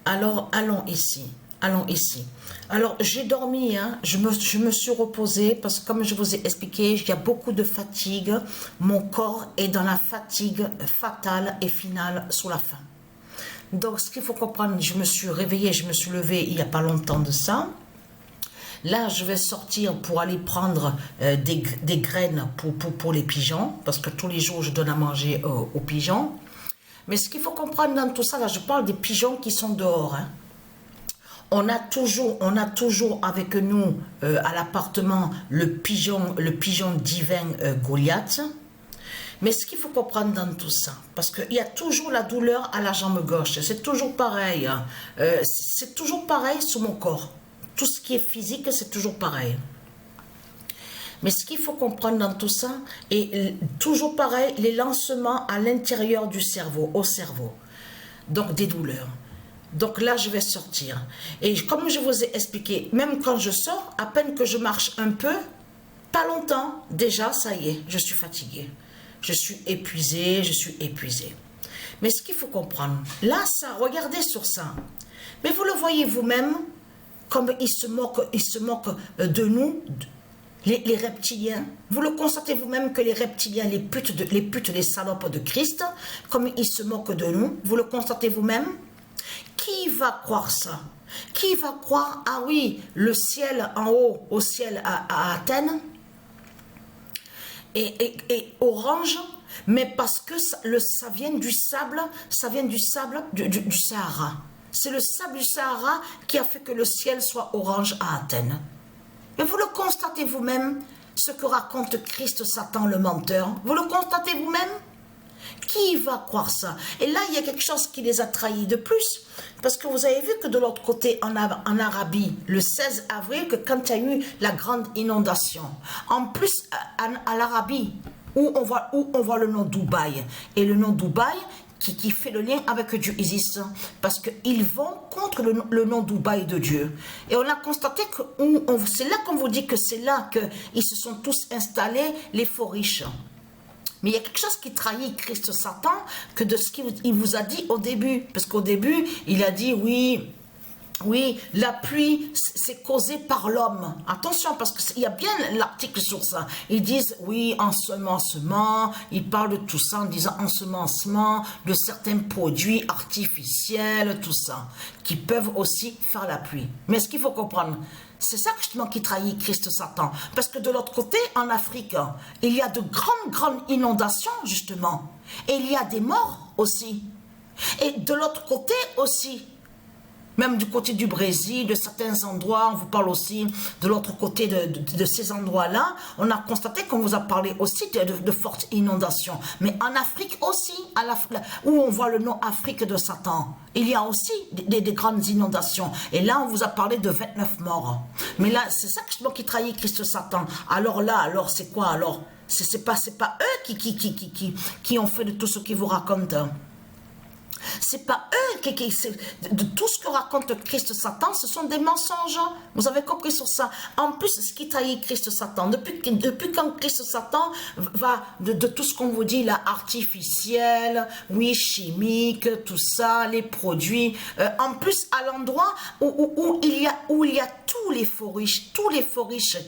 Alors, allons ici. Allons ici. Alors, j'ai dormi, hein, je me suis reposée parce que comme je vous ai expliqué, il y a beaucoup de fatigue. Mon corps est dans la fatigue fatale et finale sous la fin. Donc, ce qu'il faut comprendre, je me suis réveillée, je me suis levée il n'y a pas longtemps de ça. Là, je vais sortir pour aller prendre des graines pour les pigeons, parce que tous les jours, je donne à manger aux pigeons. Mais ce qu'il faut comprendre dans tout ça, là, je parle des pigeons qui sont dehors. Hein. On a toujours avec nous à l'appartement le pigeon divin Goliath. Mais ce qu'il faut comprendre dans tout ça, parce qu'il y a toujours la douleur à la jambe gauche, c'est toujours pareil. Hein. C'est toujours pareil sur mon corps. Tout ce qui est physique, c'est toujours pareil. Mais ce qu'il faut comprendre dans tout ça, est toujours pareil, les lancements à l'intérieur du cerveau, au cerveau. Donc des douleurs. Donc là, je vais sortir. Et comme je vous ai expliqué, même quand je sors, à peine que je marche un peu, pas longtemps, déjà, ça y est, je suis fatiguée. Je suis épuisée, je suis épuisée. Mais ce qu'il faut comprendre, là, ça, regardez sur ça. Mais vous le voyez vous-même, comme ils se moquent de nous, les reptiliens. Vous le constatez vous-même que les reptiliens, les putes, les salopes de Christ, comme ils se moquent de nous, vous le constatez vous-même. Qui va croire ça? Qui va croire, ah oui, le ciel en haut, au ciel à Athènes, et orange, mais parce que ça vient du sable, du Sahara. C'est le sable du Sahara qui a fait que le ciel soit orange à Athènes. Mais vous le constatez vous-même, ce que raconte Christ, Satan, le menteur. Vous le constatez vous-même? Qui va croire ça? Et là, il y a quelque chose qui les a trahis de plus. Parce que vous avez vu que de l'autre côté, en Arabie, le 16 avril, que quand il y a eu la grande inondation, en plus, à l'Arabie, où on voit le nom Dubaï, et le nom Dubaï, qui fait le lien avec Dieu Isis, parce qu'ils vont contre le nom Dubaï de Dieu. Et on a constaté que c'est là qu'on vous dit que c'est là qu'ils se sont tous installés, les faux riches. Mais il y a quelque chose qui trahit Christ Satan que de ce qu'il vous a dit au début. Parce qu'au début, il a dit oui, la pluie, c'est causé par l'homme. Attention, parce qu'il y a bien l'article sur ça. Ils disent, oui, ensemencement. Ils parlent de tout ça en disant ensemencement, de certains produits artificiels, tout ça, qui peuvent aussi faire la pluie. Mais ce qu'il faut comprendre, c'est ça justement qui trahit Christ Satan. Parce que de l'autre côté, en Afrique, il y a de grandes inondations, justement. Et il y a des morts aussi. Et de l'autre côté aussi, même du côté du Brésil, de certains endroits, on vous parle aussi de l'autre côté de ces endroits-là, on a constaté qu'on vous a parlé aussi de fortes inondations. Mais en Afrique aussi, où on voit le nom Afrique de Satan, il y a aussi des grandes inondations. Et là, on vous a parlé de 29 morts. Mais là, c'est ça qui trahit Christ Satan. Alors là, c'est quoi alors? C'est pas eux qui ont fait de tout ce qu'ils vous racontent. C'est pas eux de tout ce que raconte Christ Satan, ce sont des mensonges. Vous avez compris sur ça. En plus, ce qui trahit Christ Satan, depuis quand Christ Satan va de tout ce qu'on vous dit là, artificiel, oui, chimique, tout ça, les produits. En plus, à l'endroit où il y a tous les faux riches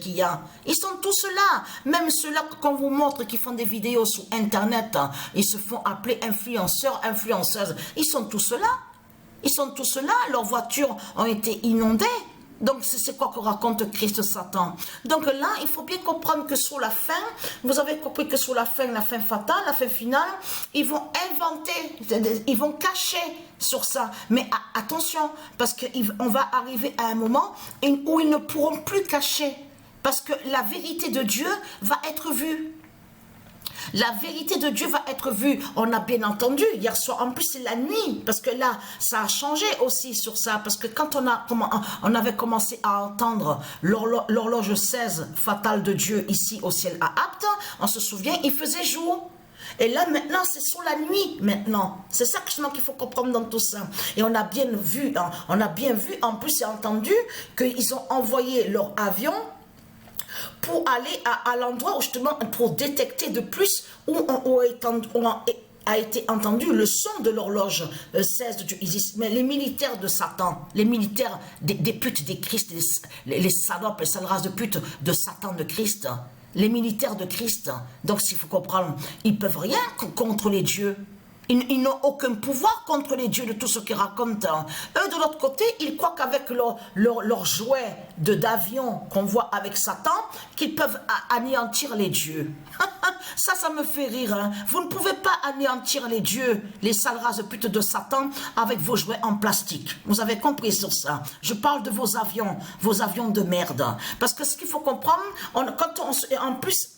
qu'il y a, ils sont tous là. Même ceux-là qu'on vous montre qui font des vidéos sur Internet, hein, ils se font appeler influenceurs, influenceuses. Ils sont tous là. Ils sont tous là. Leurs voitures ont été inondées. Donc, c'est quoi que raconte Christ Satan? Donc là, il faut bien comprendre que sur la fin, vous avez compris que sur la fin fatale, la fin finale, ils vont inventer, ils vont cacher sur ça. Mais attention, parce qu'on va arriver à un moment où ils ne pourront plus cacher. Parce que la vérité de Dieu va être vue. La vérité de Dieu va être vue. On a bien entendu hier soir, en plus c'est la nuit, parce que là, ça a changé aussi sur ça, parce que quand on avait commencé à entendre l'horloge 16 fatale de Dieu ici au ciel à Apte, on se souvient, il faisait jour. Et là maintenant c'est sur la nuit maintenant. C'est ça justement qu'il faut comprendre dans tout ça. Et on a bien vu en plus et entendu qu'ils ont envoyé leur avion pour aller à l'endroit où justement pour détecter de plus où a été entendu le son de l'horloge 16 de Dieu Isis. Mais les militaires de Satan, les militaires des putes des Christ, les salopes, les sales races de putes de Satan de Christ, les militaires de Christ, donc s'il faut comprendre, ils ne peuvent rien contre les dieux. Ils n'ont aucun pouvoir contre les dieux de tout ce qu'ils racontent. Eux, de l'autre côté, ils croient qu'avec leur jouet d'avion qu'on voit avec Satan, qu'ils peuvent anéantir les dieux. Ça me fait rire. Hein. Vous ne pouvez pas anéantir les dieux, les sales races de pute de Satan, avec vos jouets en plastique. Vous avez compris sur ça. Je parle de vos avions de merde. Parce que ce qu'il faut comprendre, en plus,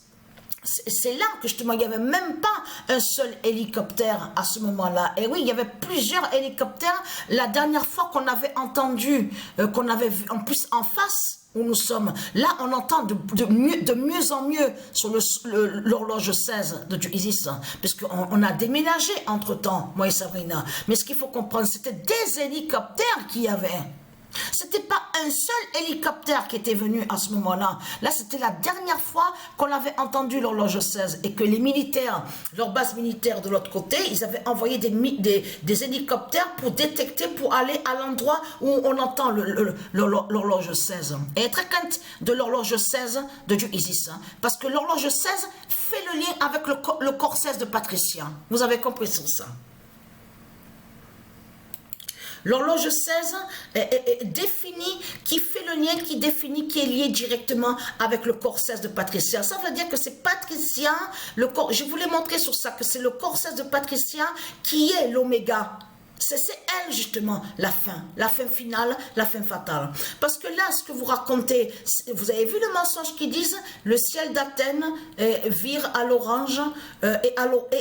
c'est là que justement il n'y avait même pas un seul hélicoptère à ce moment-là. Et oui, il y avait plusieurs hélicoptères. La dernière fois qu'on avait entendu, qu'on avait vu en plus en face où nous sommes, là on entend de mieux en mieux sur l'horloge 16 de Dieu Isis, puisqu'on a déménagé entre-temps, moi et Sabrina. Mais ce qu'il faut comprendre, c'était des hélicoptères qu'il y avait. C'était pas un seul hélicoptère qui était venu à ce moment-là. Là, c'était la dernière fois qu'on avait entendu l'horloge 16 et que les militaires, leur base militaire de l'autre côté, ils avaient envoyé des hélicoptères pour détecter, pour aller à l'endroit où on entend l'horloge 16. Et être crainte de l'horloge 16 de Dieu Isis, hein, parce que l'horloge 16 fait le lien avec le corps 16 de Patricia. Vous avez compris sur ça? L'horloge 16 définit, qui fait le lien, qui définit, qui est lié directement avec le corps 16 de Patricia. Ça veut dire que c'est Patricia, le corps, je voulais montrer sur ça, que c'est le corps 16 de Patricia qui est l'oméga. C'est elle justement, la fin finale, la fin fatale. Parce que là, ce que vous racontez, vous avez vu le mensonge qui disent, le ciel d'Athènes vire à l'orange et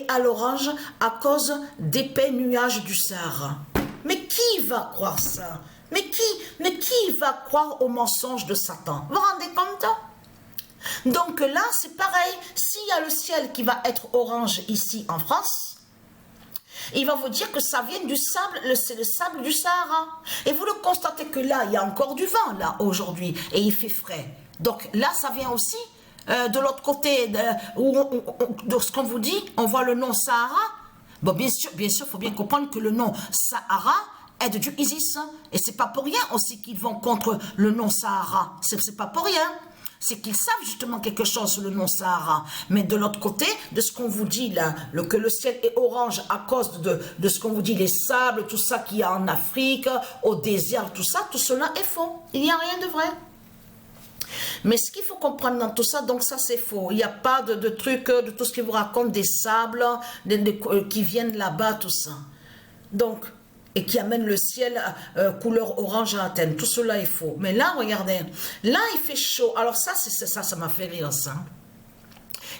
à l'orange à cause d'épais nuages du Sahara. Mais qui va croire ça? Mais qui va croire au mensonge de Satan? Vous vous rendez compte? Donc là, c'est pareil. S'il y a le ciel qui va être orange ici en France, il va vous dire que ça vient du sable, c'est le sable du Sahara. Et vous le constatez que là, il y a encore du vent, là, aujourd'hui, et il fait frais. Donc là, ça vient aussi de l'autre côté, de ce qu'on vous dit, on voit le nom Sahara. Bon, bien sûr, il faut bien comprendre que le nom Sahara est de Dieu Isis. Et c'est pas pour rien aussi qu'ils vont contre le nom Sahara. C'est pas pour rien. C'est qu'ils savent justement quelque chose sur le nom Sahara. Mais de l'autre côté, de ce qu'on vous dit là, que le ciel est orange à cause de ce qu'on vous dit, les sables, tout ça qu'il y a en Afrique, au désert, tout ça, tout cela est faux. Il n'y a rien de vrai. Mais ce qu'il faut comprendre dans tout ça, donc ça c'est faux. Il n'y a pas de truc, de tout ce qui vous raconte, des sables qui viennent là-bas, tout ça. Donc, et qui amène le ciel couleur orange à Athènes. Tout cela est faux. Mais là, regardez, là il fait chaud. Alors ça m'a fait rire ça.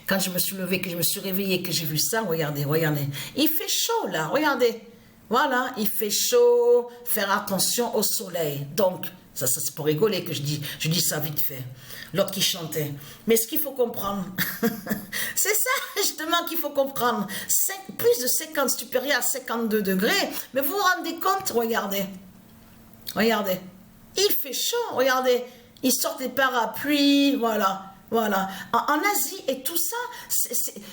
Quand je me suis levée, que je me suis réveillée, que j'ai vu ça, regardez. Il fait chaud là, regardez. Voilà, il fait chaud, faire attention au soleil. Donc, ça c'est pour rigoler que je dis ça vite fait. L'autre qui chantait. Mais ce qu'il faut comprendre, c'est ça justement qu'il faut comprendre. Plus de 50 supérieur à 52 degrés. Mais vous vous rendez compte, regardez. Regardez. Il fait chaud, regardez. Ils sortent des parapluies, voilà. Voilà, en Asie et tout ça,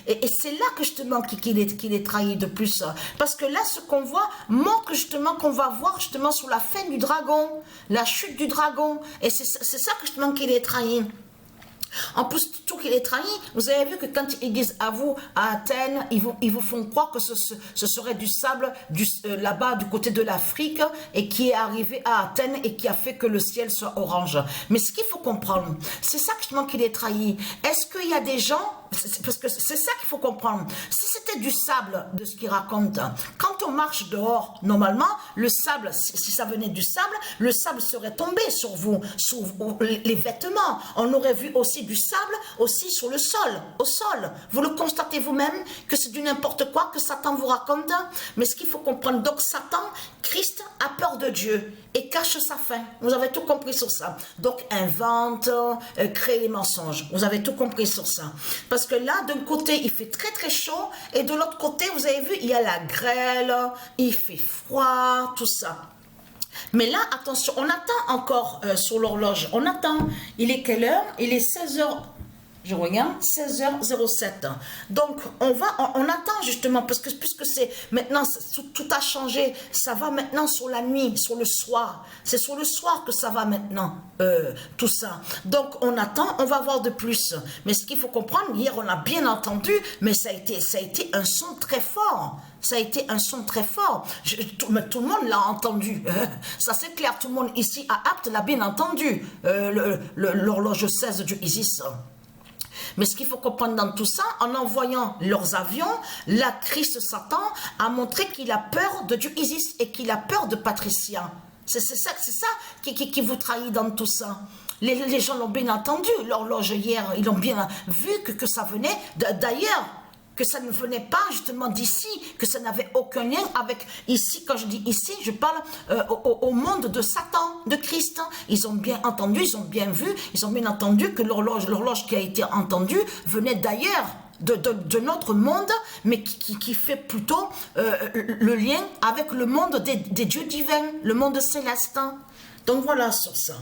et c'est là que justement qu'il est trahi de plus. Parce que là, ce qu'on voit montre justement qu'on va voir justement sur la fin du dragon, la chute du dragon. Et c'est ça que justement qu'il est trahi. En plus, tout qu'il est trahi, vous avez vu que quand ils disent à vous, à Athènes, ils vous font croire que ce serait du sable là-bas du côté de l'Afrique et qui est arrivé à Athènes et qui a fait que le ciel soit orange. Mais ce qu'il faut comprendre, c'est ça justement qu'il est trahi. Est-ce qu'il y a des gens, parce que c'est ça qu'il faut comprendre, si c'était du sable de ce qu'il raconte, quand on marche dehors, normalement, le sable, si ça venait du sable, le sable serait tombé sur vous, sur les vêtements. On aurait vu aussi du sable aussi sur le sol, au sol. Vous le constatez vous-même que c'est du n'importe quoi que Satan vous raconte. Mais ce qu'il faut comprendre, donc Satan, Christ a peur de Dieu et cache sa faim. Vous avez tout compris sur ça. Donc invente, crée les mensonges. Vous avez tout compris sur ça. Parce que là, d'un côté, il fait très très chaud et de l'autre côté, vous avez vu, il y a la grêle, il fait froid, tout ça. Mais là, attention, on attend encore sur l'horloge. On attend. Il est quelle heure? Il est 16h. Je regarde, 16h07. Donc, on attend justement, parce que puisque c'est maintenant, tout a changé. Ça va maintenant sur la nuit, sur le soir. C'est sur le soir que ça va maintenant, tout ça. Donc, on attend, on va voir de plus. Mais ce qu'il faut comprendre, hier, on a bien entendu, mais ça a été un son très fort. Ça a été un son très fort. Mais tout le monde l'a entendu. Ça, c'est clair. Tout le monde ici à Apt l'a bien entendu. L'horloge 16 du Isis. Mais ce qu'il faut comprendre dans tout ça, en envoyant leurs avions, la Christ Satan a montré qu'il a peur de Dieu Isis et qu'il a peur de Patricia. C'est ça qui vous trahit dans tout ça. Les gens l'ont bien entendu, l'horloge hier, ils l'ont bien vu que ça venait d'ailleurs. Que ça ne venait pas justement d'ici, que ça n'avait aucun lien avec ici. Quand je dis ici, je parle au monde de Satan, de Christ. Ils ont bien entendu, ils ont bien vu, ils ont bien entendu que l'horloge qui a été entendue venait d'ailleurs, de notre monde, mais qui fait plutôt le lien avec le monde des dieux divins, le monde céleste. Donc voilà sur ça.